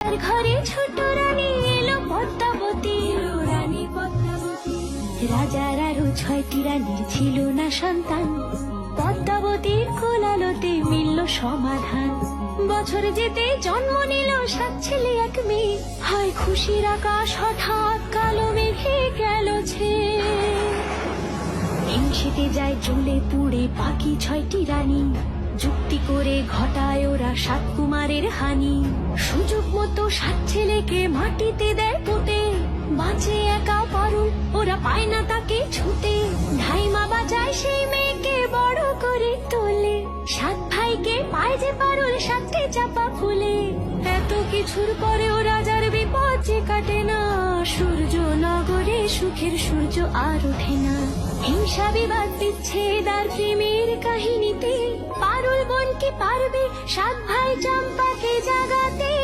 ঘরে ছোট রানী এলো পদ্মাবতী, রানী পদ্মাবতী। রাজার আরো 6টি রানীর ছিল না সন্তান, পদ্মাবতীর কোলালোতে মিলল সমাধান। বছর যেতে জন্ম নিল 7 ছেলে 1 মেয়ে, হয় খুশির আকাশ হঠাৎ কালো মেঘে গেল ছেয়ে। হিংসেতে যায় জ্বলে পুড়ে বাকি 6টি রানী, যুক্তি করে ঘটায় ওরা 7 কুমারের হানি। সুযোগ মতো 7 ছেলেকে মাটিতে দেয় পুঁতে, বাঁচে একা পারুল, ওরা পায় না তাকে ছুতে। ধাইমা বাজায় সেই মেয়েকে বড় করে তোলে, 7 ভাইকে পায় যে পারুল 7টে চাপা ফুলে। এত কিছুর পরেও রাজার বিপদ যে কাটে না, সূর্য নগরে সুখের সূর্য আর ওঠে না। হিংসা বিবাদ বিচ্ছেদ আর প্রেমের কাহিনীতে পারুল বোন কি পারবে 7 ভাই চম্পাকে জাগাতে?